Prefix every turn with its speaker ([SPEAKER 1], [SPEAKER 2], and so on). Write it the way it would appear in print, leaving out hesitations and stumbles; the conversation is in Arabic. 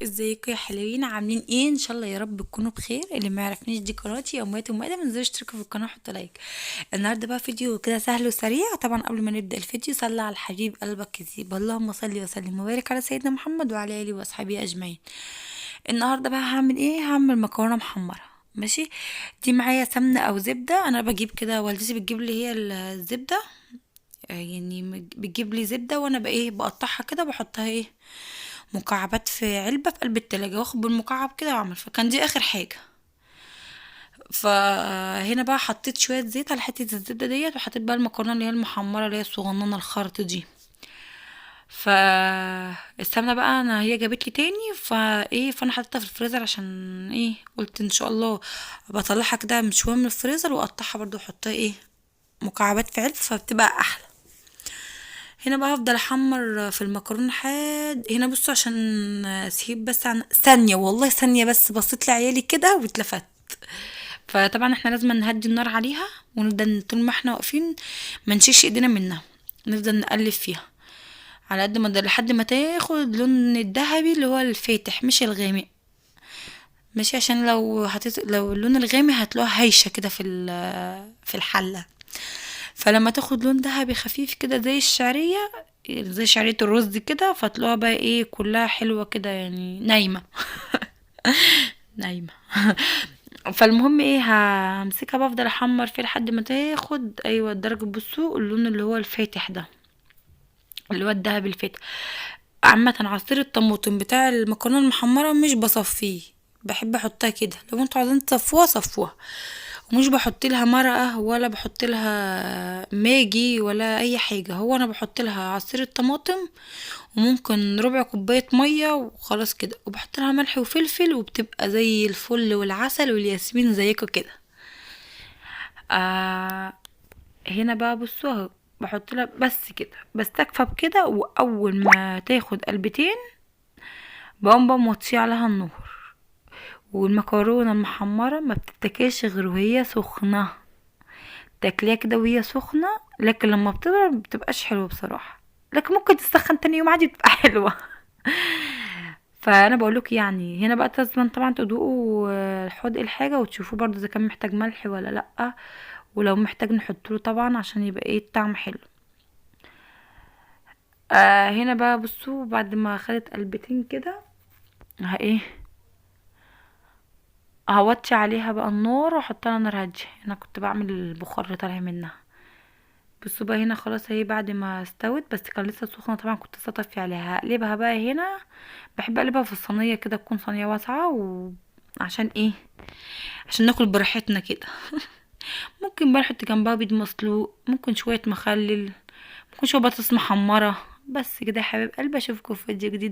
[SPEAKER 1] ازيكم يا حلوين؟ عاملين ايه؟ ان شاء الله يا رب تكونوا بخير. اللي ما يعرفنيش دي قناتي اموات ومائده، ما تنسوش تشتركوا في القناه وحطوا لايك. النهارده بقى فيديو كده سهل وسريع. طبعا قبل ما نبدا الفيديو صلى على الحبيب قلبك كتيب، اللهم صل وسلم وبارك على سيدنا محمد وعلى اله واصحابه اجمعين. النهارده بقى هعمل ايه؟ هعمل مكرونه محمره. ماشي. دي معايا سمنه او زبده. انا بجيب كده، والدتي بتجيب لي هي الزبده. يعني بتجيب لي زبده، وانا بقى ايه بقطعها كده، بحطها ايه مكعبات في علبة في قلب التلاجة، واخد بالمكعب كده واعمل. فكان دي اخر حاجة. فهنا بقى حطيت شوية زيت على حتة الزبدة ديت، وحطيت بقى المكرونة اللي هي المحمرة اللي هي الصغننة الخرط دي. فالسمنة بقى انا هي جابت لي تاني فانا حطيتها في الفريزر، عشان ايه قلت ان شاء الله بطلعها كده من شوية من الفريزر، واقطعها برضو واحطها ايه مكعبات في علبة، فبتبقى احلى. هنا بقى هفضل احمر في المكرونه هنا بصوا، عشان اسيب بس عن ثانيه، والله ثانيه بس، بصيت لعيالي كده واتلفت. فطبعا احنا لازم نهدي النار عليها، ونفضل طول ما احنا واقفين ما نشيش ايدينا منها، نفضل نقلب فيها على قد ما نقدر لحد ما تاخد لون الذهبي اللي هو الفاتح مش الغامق. ماشي، عشان لو اللون الغامق هتلاقوها هايشه كده في الحله. فلما تاخد لون ذهبي خفيف كده زي الشعرية، زي شعرية الرز كده، فتلاقوها بقى ايه كلها حلوة كده، يعني نايمة. نايمة. فالمهم ايه همسكها بفضل احمر فيه لحد ما تاخد ايوه درجة، بصوا اللون اللي هو الفاتح ده، اللي هو الدهبي الفاتح. عامة عصير الطماطم بتاع المكرونة المحمرة مش بصفيه، بحب احطها كده. لو انتوا عايزين تصفوها صفوها، ومش بحط لها مرقه ولا بحط لها ماجي ولا اي حاجه. هو انا بحط لها عصير الطماطم، وممكن ربع كوبايه ميه وخلاص كده، وبحط لها ملح وفلفل، وبتبقى زي الفل والعسل والياسمين زيكم كده. آه هنا بقى بصوا اهو، بحط لها بس كده، بستكفى بكده. واول ما تاخد قلبتين بقوم بقى موطيه عليها النار. والمكرونه المحمره ما بتتاكلش غير وهي سخنه، تاكليها كده وهي سخنة، لكن لما بتبرد مبتبقاش حلوة بصراحة. لكن ممكن تسخن تاني يوم عادي بتبقى حلوة. فانا بقولك يعني هنا بقى لازم طبعا تدوقوا حدق الحاجة، وتشوفوا برضو اذا كان محتاج ملح ولا لأ، ولو محتاج نحطله طبعا عشان يبقى ايه الطعم حلو. هنا بقى بصوا بعد ما خدت قلبتين كده ايه هوطي عليها بقى النار واحطها على نار هاديه. انا كنت بعمل البخار اللي طالع منها. بصوا بقى هنا خلاص اهي بعد ما استوت، بس كان لسه سخنه طبعا، كنت سطفي عليها. هقلبها بقى هنا، بحب اقلبها في الصينيه كده، تكون صينيه واسعه. وعشان ايه؟ عشان ناكل براحتنا كده. ممكن بقى نحط جنبها بيض مسلوق، ممكن شويه مخلل، ممكن شويه بطاطس محمره. بس كده يا حبايب قلبي، اشوفكم في فيديو جديد.